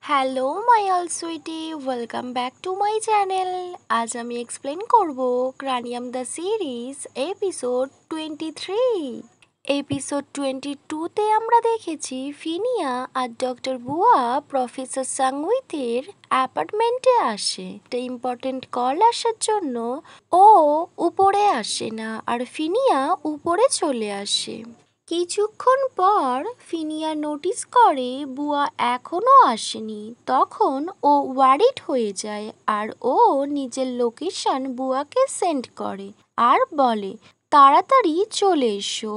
Hello my all sweetie, welcome back to my channel. আজ আমি explain করব cranium the series episode 23। Episode 22-তে আমরা দেখেছি ফিনিয়া আর ডক্টর বুয়া প্রফেসর সাংউইথের অ্যাপার্টমেন্টে আসে। একটা ইম্পর্টেন্ট কল আসার জন্য ও উপরে আসে না আর ফিনিয়া উপরে চলে আসে। কিছুক্ষণ পর ফিনিয়া নোটিস করে বুয়া এখনো আসেনি। তখন ও ওয়ারিড হয়ে যায় আর ও নিজের লোকেশন বুয়াকে সেন্ড করে আর বলে তাড়াতাড়ি চলে এসো।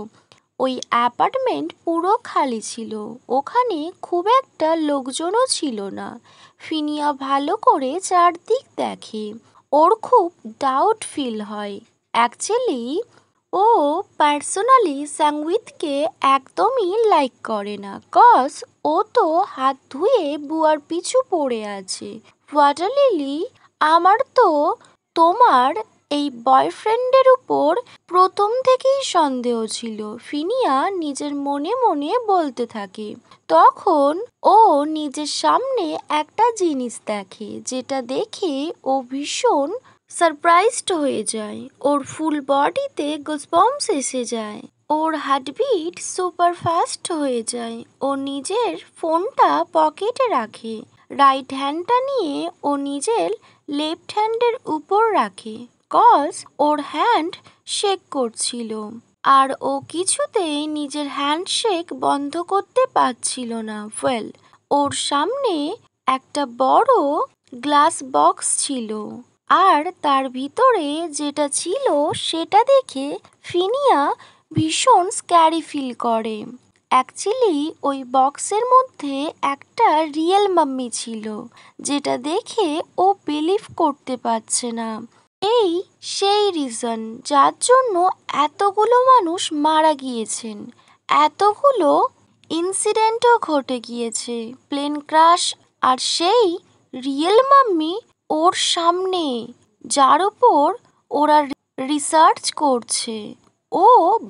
ওই অ্যাপার্টমেন্ট পুরো খালি ছিল, ওখানে খুব একটা লোকজনও ছিল না। ফিনিয়া ভালো করে চারদিক দেখে, ওর খুব ডাউট ফিল হয়। অ্যাকচুয়ালি ও পার্সোনালি সাংউইথকে একদমই লাইক করে না, কজ ও তো হাত ধুয়ে বুয়ার পিছু পড়ে আছে। ওয়াটার লিলি, আমার তো তোমার এই বয়ফ্রেন্ডের উপর প্রথম থেকেই সন্দেহ ছিল, ফিনিয়া নিজের মনে মনে বলতে থাকে। তখন ও নিজের সামনে একটা জিনিস দেখে, যেটা দেখে ও ভীষণ সারপ্রাইজড হয়ে যায়। ওর ফুল বডিতে গুজবাম্পস এসে যায়, ওর হার্টবিট সুপার ফাস্ট হয়ে যায়। ও নিজের ফোনটা পকেটে রাখে, রাইট হ্যান্ডটা নিয়ে ও নিজের লেফট হ্যান্ডের উপর রাখে, কজ ওর হ্যান্ড শেক করছিল আর ও কিছুতেই নিজের হ্যান্ডশেক বন্ধ করতে পারছিল না। ওয়েল, ওর সামনে একটা বড় গ্লাস বক্স ছিল আর তার ভিতরে যেটা ছিল সেটা দেখে ফিনিয়া ভীষণ স্ক্যারি ফিল করে। অ্যাকচুয়ালি ওই বক্সের মধ্যে একটা রিয়েল মাম্মি ছিল, যেটা দেখে ও বিলিভ করতে পারছে না। এই সেই রিজন যার জন্য এতগুলো মানুষ মারা গিয়েছেন, এতগুলো ইনসিডেন্টও ঘটে গিয়েছে, প্লেন ক্রাশ, আর সেই রিয়েল মাম্মি ওর সামনে, যার উপর ওরা রিসার্চ করছে। ও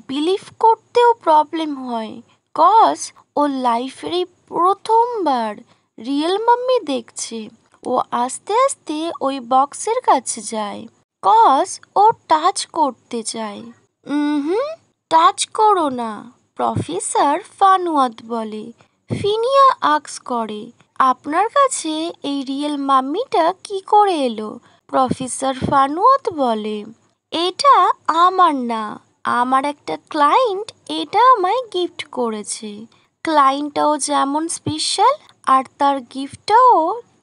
বিলিভ করতেও প্রবলেম হয়, কজ ও লাইফের এই প্রথমবার রিয়েল মাম্মি দেখছে। ও আস্তে আস্তে ওই বক্সের কাছে যায়, কজ ও টাচ করতে চায়। টাচ করো না, প্রফেসর ফানুয়াত বলে। ফিনিয়া আক্স করে, আপনার কাছে এই রিয়েল মাম্মিটা কি করে এলো? প্রফেসর ফানুয়াত বলে, এটা আমার না, আমার একটা ক্লায়েন্ট এটা আমায় গিফট করেছে। ক্লায়েন্টটাও যেমন স্পেশাল আর তার গিফটটাও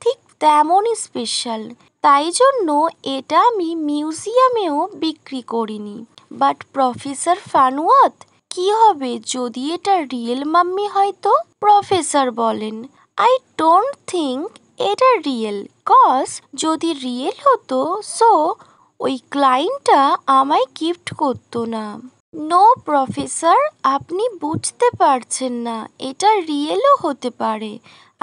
ঠিক তেমনই স্পেশাল, তাই জন্য এটা আমি মিউজিয়ামেও বিক্রি করিনি। বাট প্রফেসর ফানুয়াত, কি হবে যদি এটা রিয়েল মাম্মি হয় তো? প্রফেসর বলেন, আই ডোন্ট থিঙ্ক এটা রিয়েল, কজ যদি রিয়েল হতো সো ওই ক্লায়েন্টটা আমায় গিফট করতো না। নো প্রফেসর, আপনি বুঝতে পারছেন না, এটা রিয়েলও হতে পারে,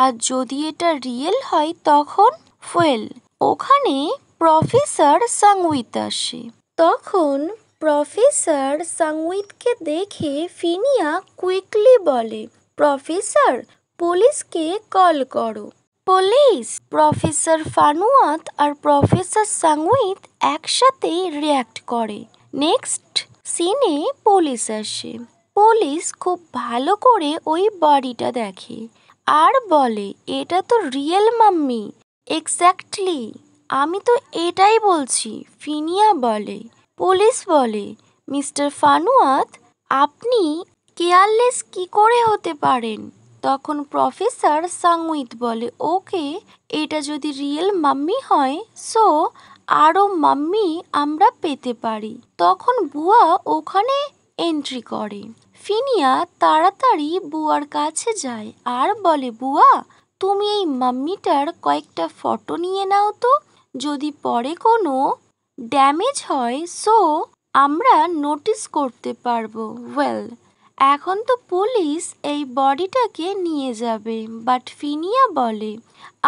আর যদি এটা রিয়েল হয় তখন? ওয়েল, ওখানে প্রফেসর সাংউইত আসে। তখন প্রফেসর সাংউইতকে দেখে ফিনিয়া কুইকলি বলে, প্রফেসর, পুলিশকে কল করো। পুলিশ! প্রফেসর ফানুয়াত আর প্রফেসর সাংউইত একসাথে রিয়াক্ট করে। নেক্সট সিনে পুলিশ আসে। পুলিশ খুব ভালো করে ওই বডিটা দেখে আর বলে, এটা তো রিয়েল মাম্মি। এক্স্যাক্টলি, আমি তো এটাই বলছি, ফিনিয়া বলে। পুলিশ বলে, মিস্টার ফানুয়াত, আপনি কেয়ারলেস কি করে হতে পারেন? তখন প্রফেসর সাংউইত বলে, ওকে, এটা যদি রিয়েল মাম্মি হয় সো আরও মাম্মি আমরা পেতে পারি। তখন বুয়া ওখানে এন্ট্রি করে। ফিনিয়া তাড়াতাড়ি বুয়ার কাছে যায় আর বলে, বুয়া, তুমি এই মাম্মিটার কয়েকটা ফটো নিয়ে নাও তো, যদি পরে কোনো ড্যামেজ হয় সো আমরা নোটিস করতে পারবো। ওয়েল, এখন তো পুলিশ এই বডিটাকে নিয়ে যাবে, বাট ফিনিয়া বলে,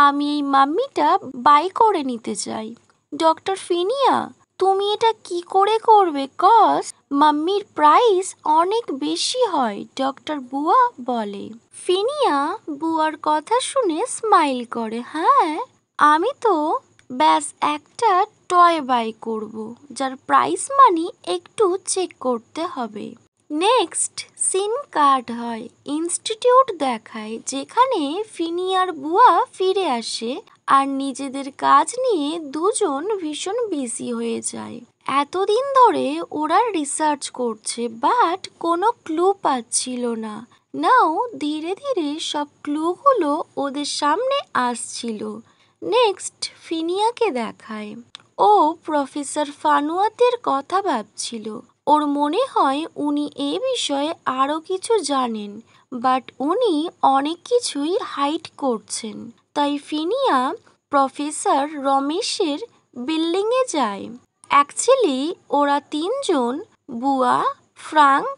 আমি এই মাম্মিটা বাই করে নিতে চাই। ডক্টর ফিনিয়া, তুমি এটা কি করে করবে? কজ মাম্মির প্রাইস অনেক বেশি হয়, ডক্টর বুয়া বলে। ফিনিয়া বুয়ার কথা শুনে স্মাইল করে। হ্যাঁ, আমি তো ব্যাস একটা টয় বাই করব, যার প্রাইস মানি একটু চেক করতে হবে। নেক্সট সিন কাট হয়, ইনস্টিটিউট দেখায়, যেখানে ফিনিয়ার বুয়া ফিরে আসে আর নিজেদের কাজ নিয়ে দুজন ভীষণ বিজি হয়ে যায়। এতদিন ধরে ওরা রিসার্চ করছে, বাট কোনো ক্লু পাচ্ছিল না। নাও ধীরে ধীরে সব ক্লুগুলো ওদের সামনে আসছিল। নেক্সট ফিনিয়াকে দেখায়, ও প্রফেসর ফানুয়াতের কথা ভাবছিল। ওর মনে হয় উনি এ বিষয়ে আরও কিছু জানেন, বাট উনি অনেক কিছুই হাইড করছেন। তাই ফিনিয়া প্রফেসর রমেশের বিল্ডিংয়ে যায়। অ্যাকচুয়ালি ওরা তিনজন, বুয়া, ফ্রাঙ্ক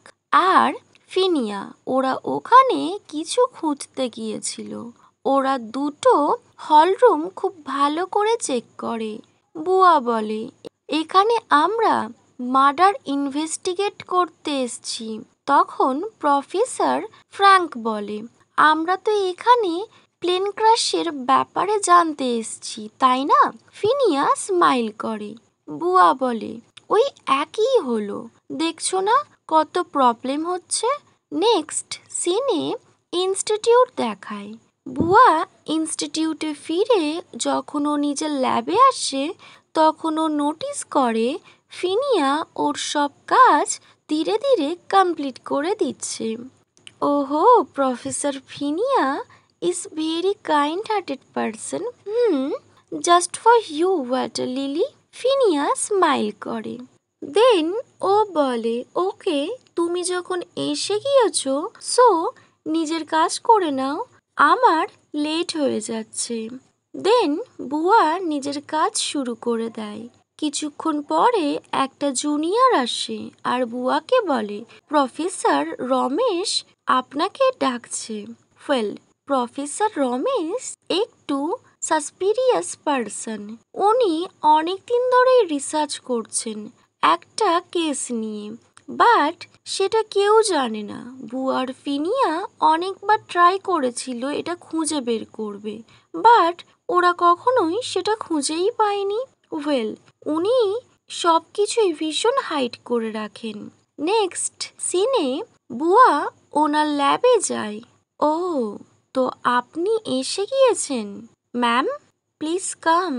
আর ফিনিয়া, ওরা ওখানে কিছু খুঁজতে গিয়েছিল। ওরা দুটো হলরুম খুব ভালো করে চেক করে। বুয়া বলে, এখানে আমরা মার্ডার ইনভেস্টিগেট করতে এসেছি। তখন প্রফেসর ফ্র্যাঙ্ক বলে, আমরা তো এখানে প্লেন ক্র্যাশের ব্যাপারে জানতে এসেছি, তাই না? ফিনিয়া স্মাইল করে। বুয়া বলে, ওই একই হলো, দেখছো না কত প্রবলেম হচ্ছে। নেক্সট সিনে ইনস্টিটিউট দেখায়। বুয়া ইনস্টিটিউটে ফিরে যখন ও নিজের ল্যাবে আসে, তখন ও নোটিস করে ফিনিয়া ওর সব কাজ ধীরে ধীরে কমপ্লিট করে দিচ্ছে। ওহো, professor Finnia is very kind hearted person. Just for you water lily. Finnia smile করে। দেন ও বলে, ওকে, তুমি যখন এসে গিয়েছো, সো নিজের কাজ করে নাও, আমার লেট হয়ে যাচ্ছে। দেন বুয়া নিজের কাজ শুরু করে দেয়। কিছুক্ষণ পরে একটা জুনিয়র আসে আর বুয়াকে বলে, প্রফেসর রমেশ আপনাকে ডাকছে। ওয়েল, প্রফেসর রমেশ একটু সাসপিরিয়াস পারসন। উনি অনেকদিন ধরেই রিসার্চ করছেন একটা কেস নিয়ে, বাট সেটা কেউ জানে না। বুয়ার ফিনিয়া অনেকবার ট্রাই করেছিল এটা খুঁজে বের করবে, বাট ওরা কখনোই সেটা খুঁজেই পায়নি। ওয়েল, উনি সব কিছুই ভীষণ হাইড করে রাখেন। নেক্সট সিনে বুয়া ওনার ল্যাবে যায়। ও, তো আপনি এসে গিয়েছেন ম্যাম, প্লিজ কাম।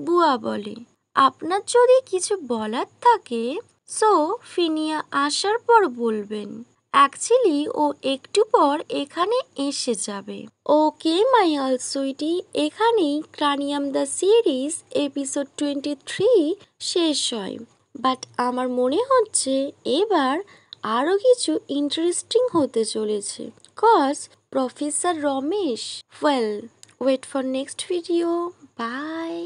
বুয়া বলে, আপনার যদি কিছু বলার থাকে সো ফিনিয়া আসার পর বলবেন। অ্যাকচুয়ালি ও একটু পর এখানে এসে যাবে। ওকে মাই অল সুইটি, এখানেই ক্রানিয়াম দ্য সিরিজ এপিসোড 23 শেষ হয়। বাট আমার মনে হচ্ছে এবার আরও কিছু ইন্টারেস্টিং হতে চলেছে, cause professor Ramesh. Well, wait for next video. By.